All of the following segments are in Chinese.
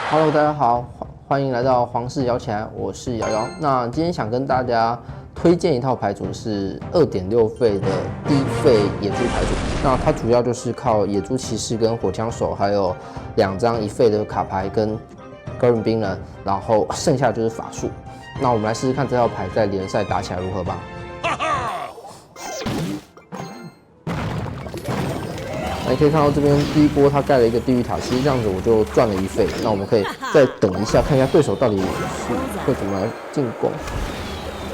Hello，大家好，欢迎来到皇室摇起来，我是瑶瑶。那今天想跟大家推荐一套牌组是2.6费的低费野猪牌组。那它主要就是靠野猪骑士跟火枪手，还有2张1费的卡牌跟高人兵人，然后剩下就是法术。那我们来试试看这套牌在联赛打起来如何吧。那你可以看到这边第一波他盖了一个地狱塔，其实这样子我就赚了1费。那我们可以再等一下，看一下对手到底是会怎么来进攻。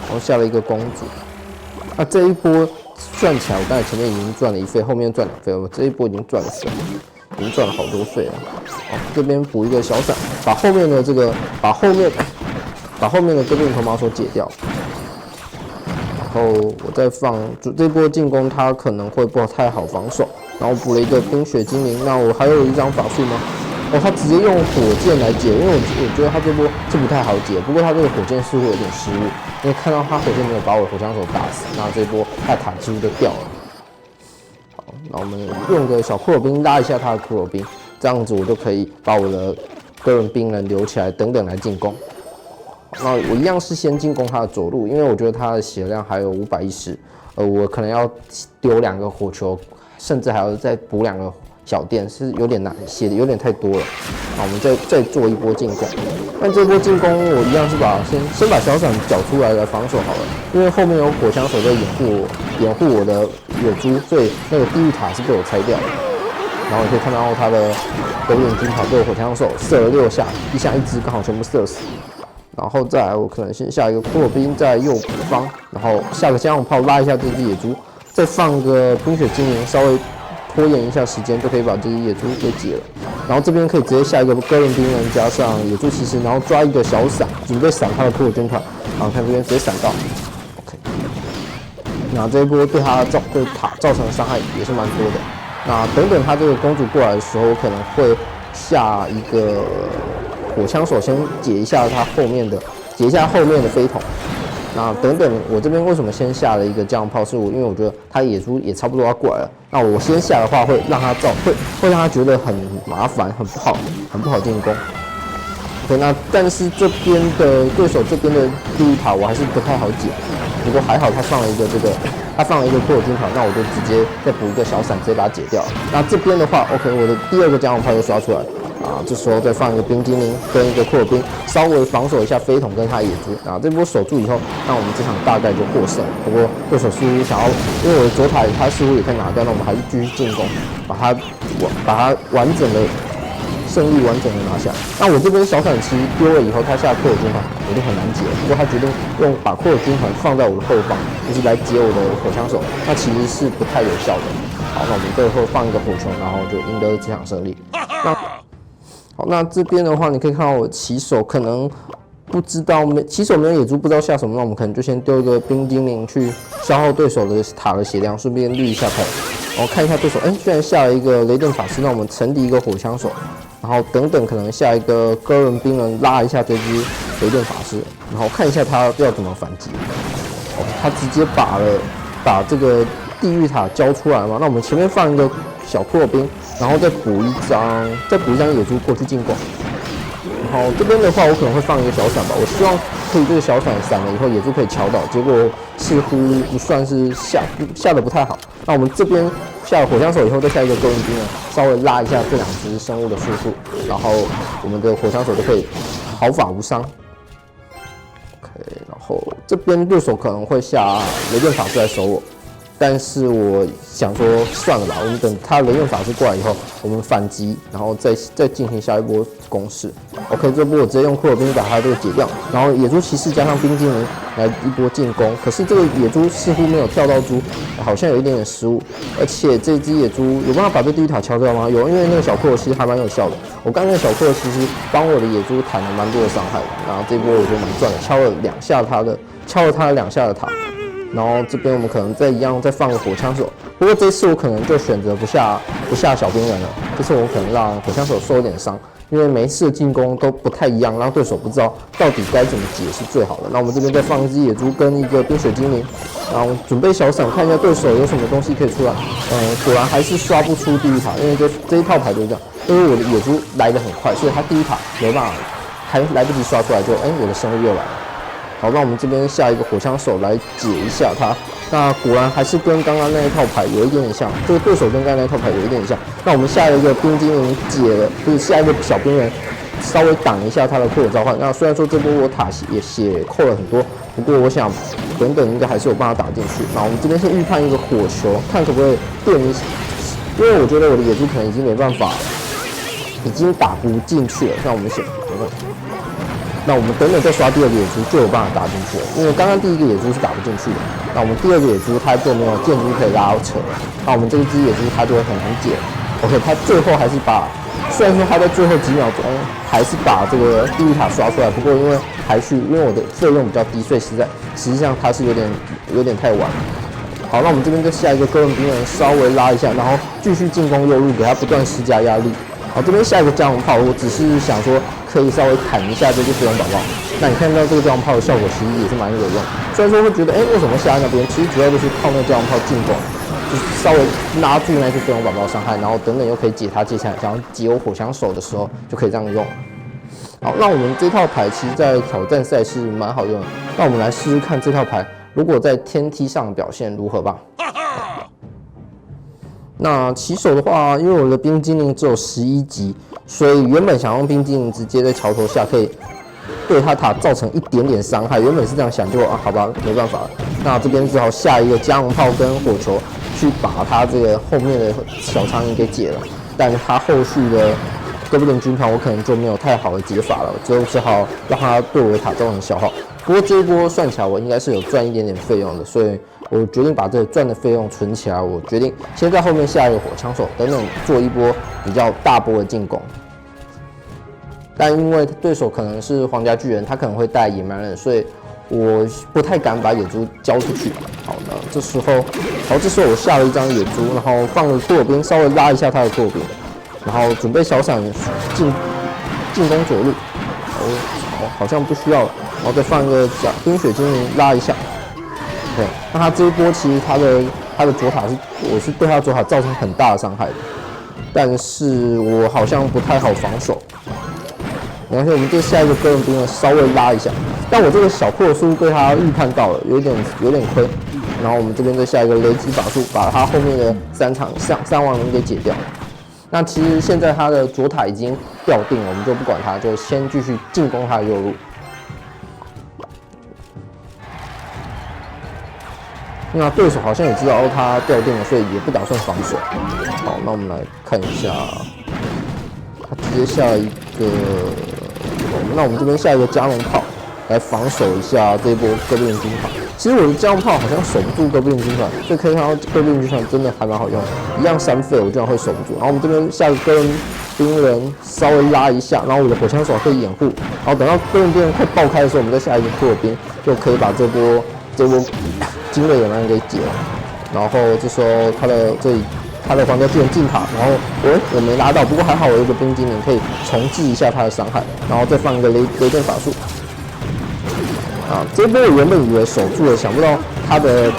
然后下了一个公主，那这一波算起来，我刚才前面已经赚了1费，后面赚2费，我这一波已经赚了3，已经赚了好多费了。好，这边补一个小闪，把后面的哥布林头毛手解掉。然后我再放这波进攻，他可能会不太好防守。然后补了一个冰雪精灵，那我还有一张法术吗？哦，他直接用火箭来解，因为我觉得他这波是不太好解，不过他这个火箭似乎有点失误，因为看到他火箭没有把我火枪手打死，那这波他塔几乎就掉了。好，那我们用个小骷髅兵拉一下他的骷髅兵，这样子我就可以把我的个人兵人留起来，等等来进攻。那我一样是先进攻他的左路，因为我觉得他的血量还有510，我可能要丢2个火球。甚至还要再补2个小店，是有点难，写的有点太多了。那我们再做一波进攻。但这波进攻我一样是先把小闪缴出来防守好了，因为后面有火枪手在掩护我的野猪，所以那个地狱塔是被我拆掉了。然后你可以看到他的狗眼金塔被我火枪手射了6下，1下1只刚好全部射死。然后再来，我可能先下一个骷髅兵在右方，然后下个加农炮拉一下这只野猪。再放个冰雪精灵，稍微拖延一下时间，就可以把这只野猪给解了。然后这边可以直接下一个哥伦兵人加上野猪骑士，然后抓一个小闪，准备闪他的骷髅军团。然后看这边直接闪到 ，OK。那这一波对塔造成的伤害也是蛮多的。那等等他这个公主过来的时候，可能会下一个火枪手先解一下后面的飞桶。那等等，我这边为什么先下了一个降炮？因为我觉得他野猪也差不多要过来了。那我先下的话，会让他觉得很麻烦，很不好进攻。对，那但是对手这边的地狱塔我还是不太好解。不过还好他放了一个骷髅军团，那我就直接再补一个小闪，直接把它解掉。那这边的话 ，OK， 我的第2个降炮又刷出来了。这时候再放一个冰精灵跟一个骷髅兵，稍微防守一下飞桶跟他野猪。这波守住以后，那我们这场大概就获胜。不过对手似乎想要，因为我的左塔他似乎也可以拿掉，那我们还是继续进攻，把他胜利完整的拿下。那我这边小闪旗丢了以后，他下骷髅军团我就很难解。不过他决定把骷髅军团放在我的后方，就是来解我的火枪手，那其实是不太有效的。好，那我们最后放一个火球，然后就赢得这场胜利。好，那这边的话，你可以看到我骑手可能不知道骑手没有野猪，不知道下什么，那我们可能就先丢一个冰精灵去消耗对手的塔的血量，顺便绿一下牌。然后看一下对手，居然下了一个雷电法师，那我们沉敌一个火枪手，然后等等可能下一个哥伦兵人拉一下这只雷电法师，然后看一下他要怎么反击。他直接把这个地狱塔交出来嘛，那我们前面放一个小骷髅兵。然后再补一张野猪过去进攻。然后这边的话，我可能会放一个小闪吧。我希望可以这个小闪闪了以后，野猪可以敲到。结果似乎不算是下的不太好。那我们这边下了火枪手以后，再下一个勾引兵人，稍微拉一下这2只生物的输出，然后我们的火枪手就可以毫发无伤。OK， 然后这边对手可能会下雷电法师来守我。但是我想说算了吧，我们等他雷电法师过来以后，我们反击，然后再进行下一波攻势。OK， 这波我直接用骷髅兵把他这个解掉，然后野猪骑士加上冰精灵来一波进攻。可是这个野猪似乎没有跳到猪，好像有一点点失误。而且这只野猪有办法把这地狱塔敲掉吗？有，因为那个小骷髅其实还蛮有效的。我刚刚那个小骷髅其实帮我的野猪砍了蛮多的伤害的，然后这波我觉得蛮赚的，敲了他2下的塔。然后这边我们可能再放个火枪手，不过这次我可能就选择不下小兵人了。这次我可能让火枪手受一点伤，因为每一次的进攻都不太一样，让对手不知道到底该怎么解是最好的。那我们这边再放一只野猪跟一个冰雪精灵，然后准备小闪，看一下对手有什么东西可以出来。果然还是刷不出地狱塔，因为这一套牌就是这样，因为我的野猪来得很快，所以他第一塔没办法，还来不及刷出来就，我的生物又来了。好，那我们这边下一个火枪手来解一下他。那果然还是跟刚刚那一套牌有一点点像，这个对手跟刚刚那一套牌有一点点像。那我们下一个冰精灵解了，就是下一个小冰人稍微挡一下他的扩火召唤。那虽然说这波我塔也血扣了很多，不过我想等等应该还是有办法打进去。那我们这边先预判一个火球，看可不可以电一下，因为我觉得我的野猪可能已经没办法，已经打不进去了。那我们先，那我们等等再刷第二个野猪就有办法打进去了，因为刚刚第一个野猪是打不进去的。那我们第二个野猪它就没有箭猪可以拉扯了，那我们这一只野猪它就会很难解。OK， 它最后还是把，虽然说它在最后几秒钟还是把这个第一塔刷出来，不过因为因为我的费用比较低，所以实际上它是有点太晚了。好，那我们这边就下一个哥伦比亚人稍微拉一下，然后继续进攻右路，给他不断施加压力。好，这边下一个加农炮，我只是想说可以稍微砍一下这只飞龙宝宝。那你看到这个加农炮的效果其实也是蛮有用。虽然说会觉得，为什么下在那边？其实主要就是靠那个加农炮进攻，就是稍微拉住那只飞龙宝宝的伤害，然后等等又可以解它接下来想要解我火枪手的时候就可以这样用。好，那我们这套牌其实在挑战赛是蛮好用的。那我们来试试看这套牌如果在天梯上表现如何吧。那起手的话，因为我的冰精灵只有11级，所以原本想用冰精灵直接在桥头下可以对他塔造成一点点伤害，原本是这样想，就好吧，没办法了。那这边只好下一个加农炮跟火球去把他这个后面的小苍蝇给解了，但他后续的哥布林军团我可能就没有太好的解法了，就只好让他对我的塔造成消耗。不过这一波算起来我应该是有赚一点点费用的，所以我决定把这个赚的费用存起来。我决定先在后面下一个火枪手，等等做一波比较大波的进攻。但因为对手可能是皇家巨人，他可能会带野蛮人，所以我不太敢把野猪交出去。好，那这时候我下了一张野猪，然后放了库尔兵，稍微拉一下他的库尔兵，然后准备小闪进攻左路。好像不需要了，然后再放一个冰雪精灵拉一下。对，那他这一波其实他的左塔我是对他的左塔造成很大的伤害的，但是我好像不太好防守。没关系，我们这下一个哥伦比亚稍微拉一下，但我这个小库尔术被他预判到了，有点亏。然后我们这边再下一个雷击法术，把他后面的三王人给解掉。那其实现在他的左塔已经掉定了，我们就不管他，就先继续进攻他的右路。那对手好像也知道他掉定了，所以也不打算防守。好，那我们来看一下，他直接下一个，那我们这边下一个加农炮来防守一下这一波哥布林军团。其实我的加农炮好像守不住哥布林军团，所以可以看到哥布林军团真的还蛮好用的，一样3费我居然会守不住。然后我们这边下一个哥伦兵人稍微拉一下，然后我的火枪手可以掩护，然后等到哥伦兵人快爆开的时候，我们再下一个库尔兵，就可以把这波精锐野蛮人给解了。然后这时候他的皇家巨人进塔，然后我没拉到，不过还好我有一个冰精灵可以重置一下他的伤害，然后再放一个雷电法术。这波我原本以为守住了，想不到他的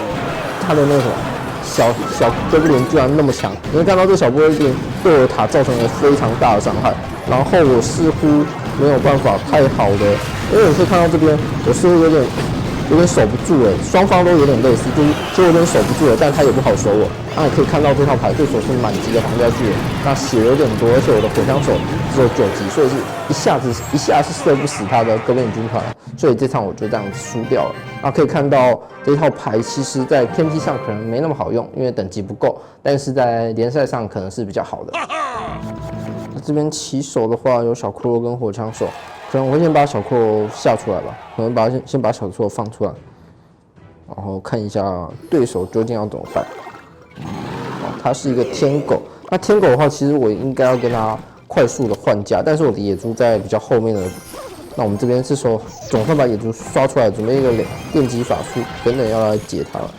那个什么小哥布林居然那么强。你会看到这小哥布林对我的塔造成了非常大的伤害，然后我似乎没有办法太好的，因为你可以看到这边我似乎有点守不住双方都有点类似，就有点守不住了，但他也不好守我。那你可以看到这套牌对手是满级的皇家巨人，那血有点多，而且我的火枪手只有9级，所以是一下是射不死他的哥布林军团，所以这场我就这样子输掉了。那可以看到这套牌其实在天梯上可能没那么好用，因为等级不够，但是在联赛上可能是比较好的。那这边起手的话有小骷髅跟火枪手。可能我会先把小骷髅下出来吧，可能先把小骷髅放出来，然后看一下对手究竟要怎么办。他是一个天狗，那天狗的话，其实我应该要跟他快速的换家，但是我的野猪在比较后面的。那我们这边这时候总算把野猪刷出来，准备一个电击法术等等要来解它了。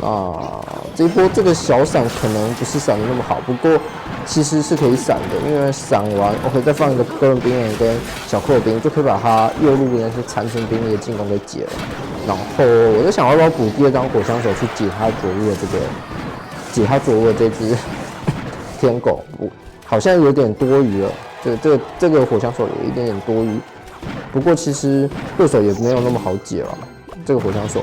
那这一波这个小闪可能不是闪的那么好，不过其实是可以闪的，因为闪完 OK 再放一个哥伦比亚人跟小克兵，就可以把他右路那些残存兵力的进攻给解了。然后我在想要不要补第2张火枪手去解他左路的这只天狗。好像有点多余了。这个火枪手有一点点多余，不过其实对手也没有那么好解了。这个火枪手，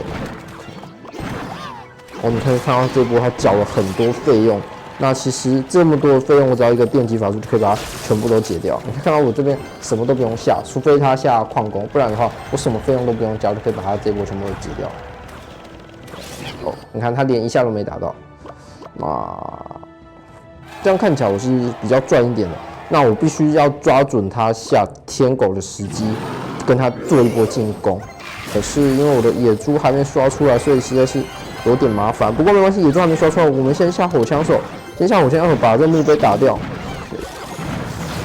我们可以看到这波他缴了很多费用。那其实这么多的费用，我只要一个电击法术就可以把它全部都解掉。你可以看到我这边什么都不用下，除非他下矿工，不然的话我什么费用都不用交，就可以把他这波全部都解掉。哦，你看他连一下都没打到，那这样看起来我是比较赚一点的。那我必须要抓准他下天狗的时机，跟他做一波进攻。可是因为我的野猪还没刷出来，所以实在是有点麻烦。不过没关系，野猪还没刷出来，我们先下火枪手。先下火枪手把这墓碑打掉。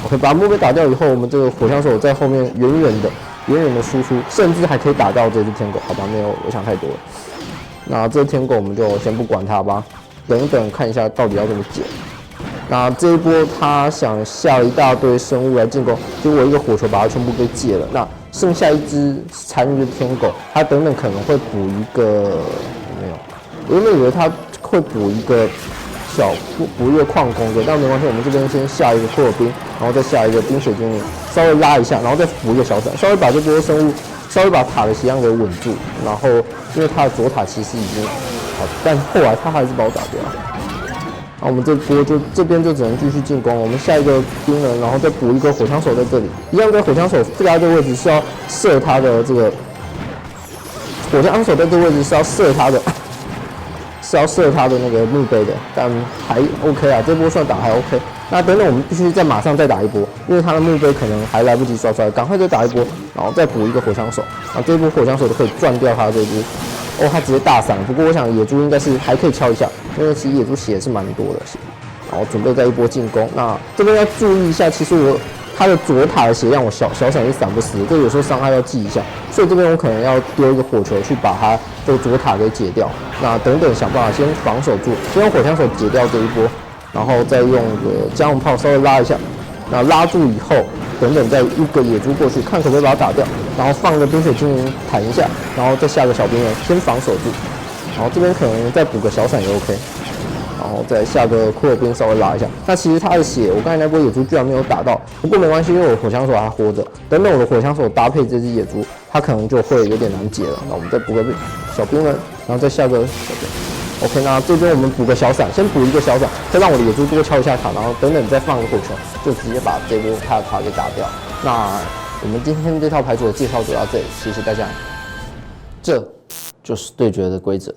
OK， 把墓碑打掉以后，我们这个火枪手在后面远远的输出，甚至还可以打到这只天狗。好吧，没有我想太多了。那这天狗我们就先不管它吧，等一等看一下到底要怎么解。那这一波他想下一大堆生物来进攻，结果一个火球把它全部给解了。那剩下一只残余的天狗，他等等可能会补一个没有，我原本以为他会补一个。补一个矿工的，但没关系，我们这边先下一个霍尔兵，然后再下一个冰雪精灵，稍微拉一下，然后再补一个小伞，稍微把这波生物，稍微把塔的血量给稳住，然后因为他的左塔其实已经好，但后来他还是把我打掉了。那我们这波就这边就只能继续进攻，我们下一个兵人，然后再补一个火枪手在这里，一样跟火枪手在这个位置是要射他的这个火枪手在这个位置是要射他的。是要射他的那个墓碑的，但还 OK 啊，这波算打还 OK。那等等我们必须马上再打一波，因为他的墓碑可能还来不及刷出来，赶快再打一波，然后再补一个火枪手，然后这一波火枪手就可以赚掉他这只。哦，他直接大闪，不过我想野猪应该是还可以敲一下，因为其实野猪血是蛮多的，然后准备再一波进攻。那这边要注意一下，其实他的左塔的血量我小闪是闪不死的，这有时候伤害要记一下，所以这边我可能要丢一个火球去把他这个左塔给解掉。那等等想办法先防守住，先用火枪手解掉这一波，然后再用个加农炮稍微拉一下。那拉住以后，等等再一个野猪过去，看可不可以把它打掉，然后放个冰雪精灵弹一下，然后再下个小兵人先防守住，然后这边可能再补个小伞也 OK。然后再下个库尔兵稍微拉一下，那其实他的血，我刚才那波野猪居然没有打到，不过没关系，因为我火枪手还活着。等等我的火枪手搭配这只野猪，他可能就会有点难解了。那我们再补个小兵人，然后再下个小兵。OK， 那这边我们补个小伞，先补一个小伞，再让我的野猪多敲一下塔，然后等等再放个火球，就直接把这波他的塔给打掉。那我们今天这套牌组的介绍就到这里，谢谢大家。这就是对决的规则。